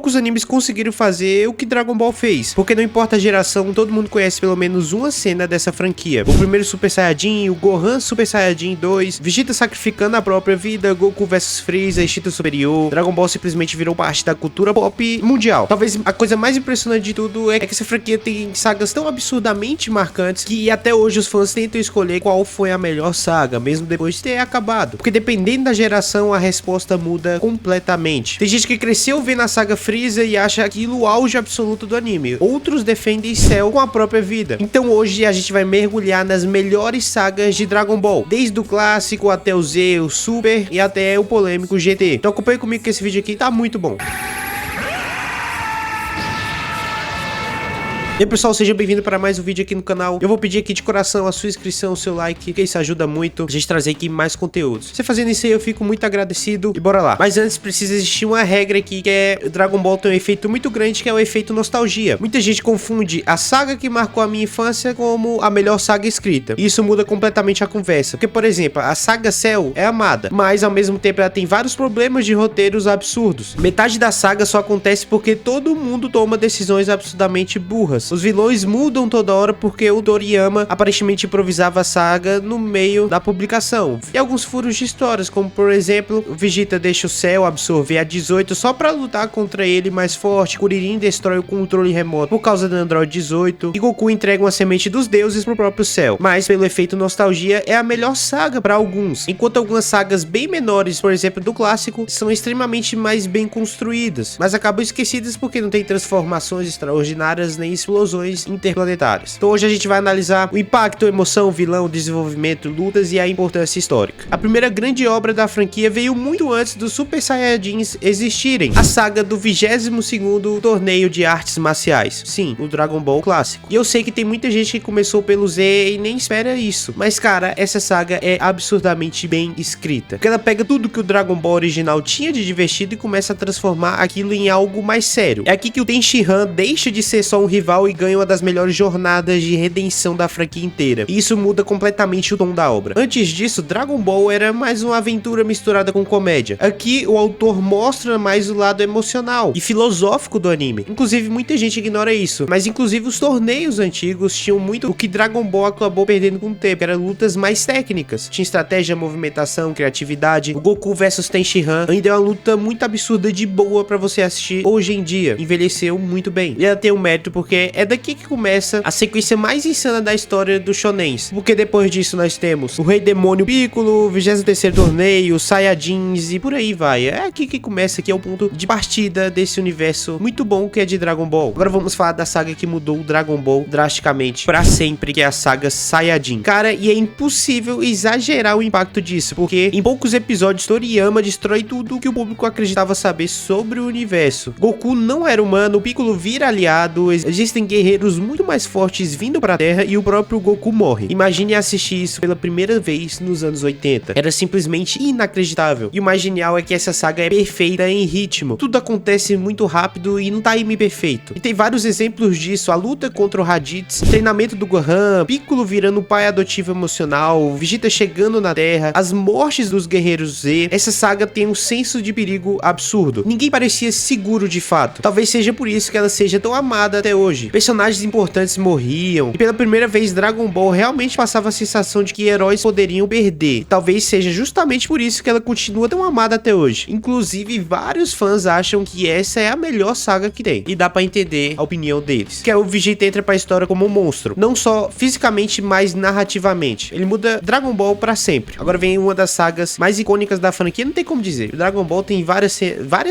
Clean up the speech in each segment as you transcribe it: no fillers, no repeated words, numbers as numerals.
poucos animes conseguiram fazer o que Dragon Ball fez, porque não importa a geração, todo mundo conhece pelo menos uma cena dessa franquia. O primeiro Super Saiyajin, o Gohan Super Saiyajin 2, Vegeta sacrificando a própria vida, Goku vs Freeza, instinto superior. Dragon Ball simplesmente virou parte da cultura pop mundial. Talvez a coisa mais impressionante de tudo é que essa franquia tem sagas tão absurdamente marcantes que até hoje os fãs tentam escolher qual foi a melhor saga, mesmo depois de ter acabado, porque dependendo da geração a resposta muda completamente. Tem gente que cresceu vendo a saga Freeza e acha aquilo o auge absoluto do anime, outros defendem Cell com a própria vida. Então hoje a gente vai mergulhar nas melhores sagas de Dragon Ball, desde o clássico até o Z, o Super e até o polêmico GT. Então acompanhe comigo que esse vídeo aqui tá muito bom. E aí pessoal, seja bem-vindo para mais um vídeo aqui no canal. Eu vou pedir aqui de coração a sua inscrição, o seu like, porque isso ajuda muito a gente trazer aqui mais conteúdos. Você fazendo isso aí eu fico muito agradecido e bora lá. Mas antes precisa existir uma regra aqui, que é Dragon Ball tem um efeito muito grande, que é o efeito nostalgia. Muita gente confunde a saga que marcou a minha infância como a melhor saga escrita. E isso muda completamente a conversa. Porque, por exemplo, a saga Cell é amada, mas ao mesmo tempo ela tem vários problemas de roteiros absurdos. Metade da saga só acontece porque todo mundo toma decisões absurdamente burras. Os vilões mudam toda hora porque o Toriyama aparentemente improvisava a saga no meio da publicação. E alguns furos de histórias, como por exemplo, o Vegeta deixa o Cell absorver a 18 só pra lutar contra ele mais forte, Kuririn destrói o controle remoto por causa do Android 18, e Goku entrega uma semente dos deuses pro próprio Cell. Mas pelo efeito nostalgia é a melhor saga pra alguns, enquanto algumas sagas bem menores, por exemplo do clássico, são extremamente mais bem construídas, mas acabam esquecidas porque não tem transformações extraordinárias nem explosões interplanetárias. Então hoje a gente vai analisar o impacto, emoção, vilão, desenvolvimento, lutas e a importância histórica. A primeira grande obra da franquia veio muito antes dos Super Saiyajins existirem, a saga do 22º torneio de artes marciais. Sim, o Dragon Ball clássico. E eu sei que tem muita gente que começou pelo Z e nem espera isso, mas cara, essa saga é absurdamente bem escrita, porque ela pega tudo que o Dragon Ball original tinha de divertido e começa a transformar aquilo em algo mais sério. É aqui que o Tenshinhan deixa de ser só um rival e ganha uma das melhores jornadas de redenção da franquia inteira. E isso muda completamente o tom da obra. Antes disso, Dragon Ball era mais uma aventura misturada com comédia. Aqui o autor mostra mais o lado emocional e filosófico do anime. Inclusive muita gente ignora isso, mas inclusive os torneios antigos tinham muito o que Dragon Ball acabou perdendo com o tempo, que eram lutas mais técnicas. Tinha estratégia, movimentação, criatividade. O Goku vs Tenshinhan ainda é uma luta muito absurda de boa pra você assistir hoje em dia. Envelheceu muito bem. E ela tem um mérito porque é daqui que começa a sequência mais insana da história dos shonens, porque depois disso nós temos o Rei Demônio Piccolo, o 23º torneio, Saiyajins e por aí vai. É aqui que começa, que é o ponto de partida desse universo muito bom que é de Dragon Ball. Agora vamos falar da saga que mudou o Dragon Ball drasticamente pra sempre, que é a saga Saiyajin. Cara, e é impossível exagerar o impacto disso, porque em poucos episódios Toriyama destrói tudo que o público acreditava saber sobre o universo. Goku não era humano, o Piccolo vira aliado, existem guerreiros muito mais fortes vindo pra Terra e o próprio Goku morre. Imagine assistir isso pela primeira vez nos anos 80. Era simplesmente inacreditável. E o mais genial é que essa saga é perfeita em ritmo. Tudo acontece muito rápido e no time perfeito. E tem vários exemplos disso. A luta contra o Raditz, o treinamento do Gohan, Piccolo virando pai adotivo emocional, Vegeta chegando na Terra, as mortes dos guerreiros Z. Essa saga tem um senso de perigo absurdo. Ninguém parecia seguro de fato. Talvez seja por isso que ela seja tão amada até hoje. Personagens importantes morriam, e pela primeira vez Dragon Ball realmente passava a sensação de que heróis poderiam perder. Talvez seja justamente por isso que ela continua tão amada até hoje. Inclusive, vários fãs acham que essa é a melhor saga que tem, e dá pra entender a opinião deles. Que é o Vegeta entra pra história como um monstro, não só fisicamente, mas narrativamente. Ele muda Dragon Ball pra sempre. Agora vem uma das sagas mais icônicas da franquia, não tem como dizer. O Dragon Ball tem várias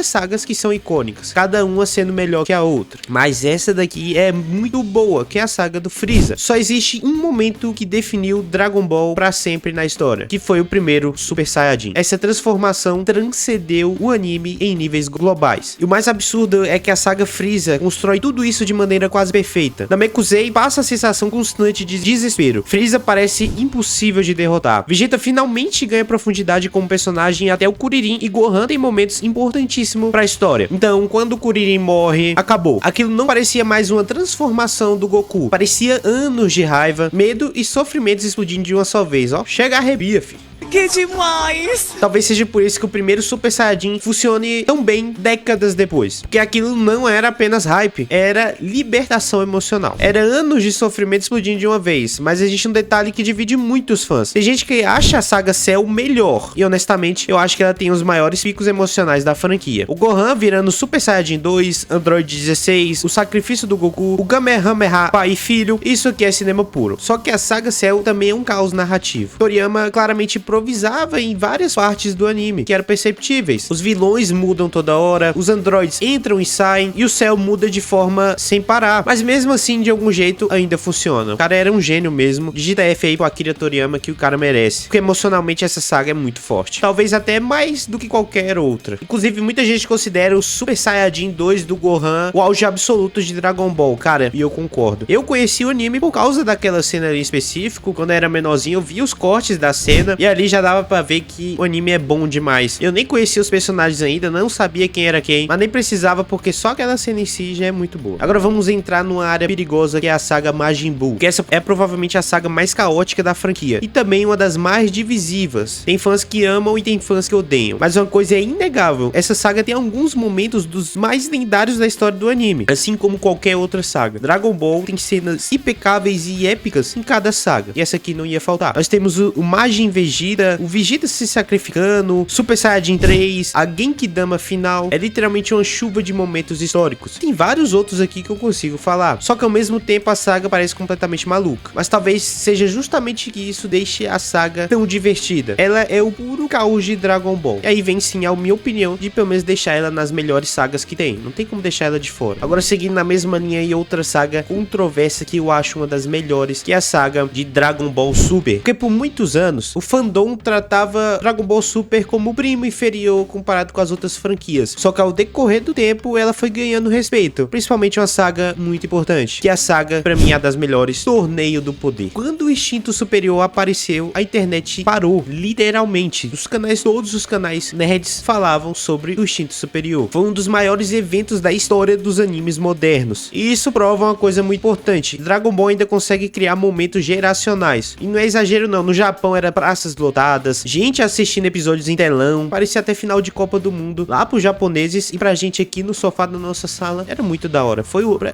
sagas que são icônicas, cada uma sendo melhor que a outra, mas essa daqui é muito boa, que é a saga do Freeza. Só existe um momento que definiu Dragon Ball pra sempre na história, que foi o primeiro Super Saiyajin. Essa transformação transcendeu o anime em níveis globais. E o mais absurdo é que a saga Freeza constrói tudo isso de maneira quase perfeita. Namekusei passa a sensação constante de desespero. Freeza parece impossível de derrotar. Vegeta finalmente ganha profundidade como personagem, até o Kuririn e Gohan tem momentos importantíssimos pra história. Então, quando o Kuririn morre, acabou. Aquilo não parecia mais uma transformação do Goku. Parecia anos de raiva, medo e sofrimentos explodindo de uma só vez, ó. Chega a arrepia, filho. Que demais! Talvez seja por isso que o primeiro Super Saiyajin funcione tão bem décadas depois. Porque aquilo não era apenas hype, era libertação emocional. Era anos de sofrimento explodindo de uma vez, mas existe um detalhe que divide muitos fãs. Tem gente que acha a saga Cell melhor, e honestamente, eu acho que ela tem os maiores picos emocionais da franquia. O Gohan virando Super Saiyajin 2, Android 16, o sacrifício do Goku, o Kamehameha pai e filho, isso aqui é cinema puro. Só que a saga Cell também é um caos narrativo. Toriyama claramente improvisava em várias partes do anime, que eram perceptíveis. Os vilões mudam toda hora, os androides entram e saem, e o Cell muda de forma sem parar. Mas mesmo assim, de algum jeito, ainda funciona. O cara era um gênio mesmo. Digita F aí pro Akira Toriyama que o cara merece. Porque emocionalmente essa saga é muito forte. Talvez até mais do que qualquer outra. Inclusive, muita gente considera o Super Saiyajin 2 do Gohan o auge absoluto de Dragon Ball. Cara, e eu concordo. Eu conheci o anime por causa daquela cena ali em específico. Quando eu era menorzinho, eu vi os cortes da cena e ali já dava pra ver que o anime é bom demais. Eu nem conhecia os personagens ainda, não sabia quem era quem, mas nem precisava porque só aquela cena em si já é muito boa. Agora vamos entrar numa área perigosa que é a saga Majin Buu, que essa é provavelmente a saga mais caótica da franquia e também uma das mais divisivas. Tem fãs que amam e tem fãs que odeiam, mas uma coisa é inegável, essa saga tem alguns momentos dos mais lendários da história do anime, assim como qualquer outra saga. Dragon Ball tem cenas impecáveis e épicas em cada saga, e essa aqui não ia faltar. Nós temos o Majin Vegeta, o Vegeta se sacrificando, Super Saiyajin 3, a Genkidama final, é literalmente uma chuva de momentos históricos. Tem vários outros aqui que eu consigo falar, só que ao mesmo tempo a saga parece completamente maluca, mas talvez seja justamente que isso deixe a saga tão divertida. Ela é o puro caos de Dragon Ball, e aí vem sim a minha opinião de pelo menos deixar ela nas melhores sagas que tem, não tem como deixar ela de fora. Agora seguindo na mesma linha e outra saga controversa que eu acho uma das melhores, que é a saga de Dragon Ball Super, porque por muitos anos o fandom tratava Dragon Ball Super como o primo inferior comparado com as outras franquias, só que ao decorrer do tempo ela foi ganhando respeito, principalmente uma saga muito importante, que é a saga, pra mim, é a das melhores, Torneio do Poder. Quando o Instinto Superior apareceu, a internet parou, literalmente. Todos os canais nerds falavam sobre o Instinto Superior. Foi um dos maiores eventos da história dos animes modernos, e isso prova uma coisa muito importante: Dragon Ball ainda consegue criar momentos geracionais, e não é exagero não, no Japão era praças lotadas, gente assistindo episódios em telão, parecia até final de Copa do Mundo, lá pros japoneses, e pra gente aqui no sofá da nossa sala, era muito da hora.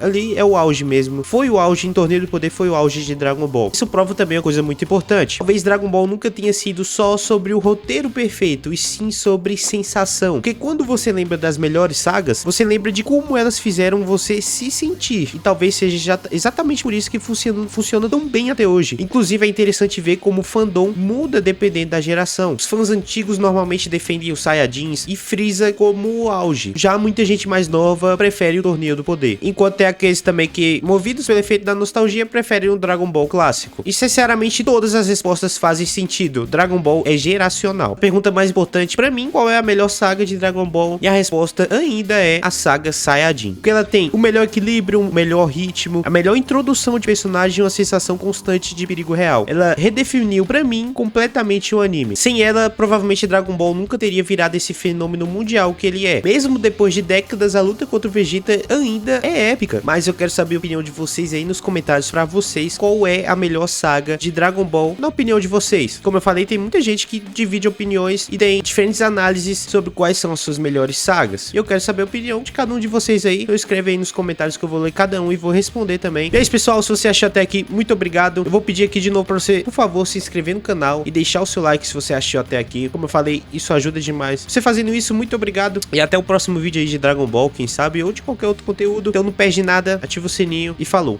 Ali é o auge mesmo, foi o auge em Torneio do Poder, foi o auge de Dragon Ball. Isso prova também uma coisa muito importante: talvez Dragon Ball nunca tenha sido só sobre o roteiro perfeito, e sim sobre sensação, porque quando você lembra das melhores sagas, você lembra de como elas fizeram você se sentir, e talvez seja exatamente por isso que funciona tão bem até hoje. Inclusive é interessante ver como o fandom muda dependendo da geração. Os fãs antigos normalmente defendem os Saiyajins e Freeza como o auge, já muita gente mais nova prefere o Torneio do Poder, enquanto tem aqueles também que, movidos pelo efeito da nostalgia, preferem o Dragon Ball clássico. E sinceramente todas as respostas fazem sentido, Dragon Ball é geracional. A pergunta mais importante pra mim: qual é a melhor saga de Dragon Ball? E a resposta ainda é a saga Saiyajin, porque ela tem o melhor equilíbrio, o melhor ritmo, a melhor introdução de personagem e uma sensação constante de perigo real. Ela redefiniu pra mim completamente o anime. Sem ela, provavelmente Dragon Ball nunca teria virado esse fenômeno mundial que ele é. Mesmo depois de décadas, a luta contra o Vegeta ainda é épica. Mas eu quero saber a opinião de vocês aí nos comentários, pra vocês, qual é a melhor saga de Dragon Ball na opinião de vocês. Como eu falei, tem muita gente que divide opiniões e tem diferentes análises sobre quais são as suas melhores sagas, e eu quero saber a opinião de cada um de vocês aí. Então escreve aí nos comentários que eu vou ler cada um e vou responder também. E é isso, pessoal, se você achou até aqui, muito obrigado. Eu vou pedir aqui de novo pra você, por favor, se inscrever no canal e deixar o seu like se você achou até aqui. Como eu falei, isso ajuda demais. Você fazendo isso, muito obrigado, e até o próximo vídeo aí de Dragon Ball, quem sabe, ou de qualquer outro conteúdo. Então não perde nada, ativa o sininho e falou!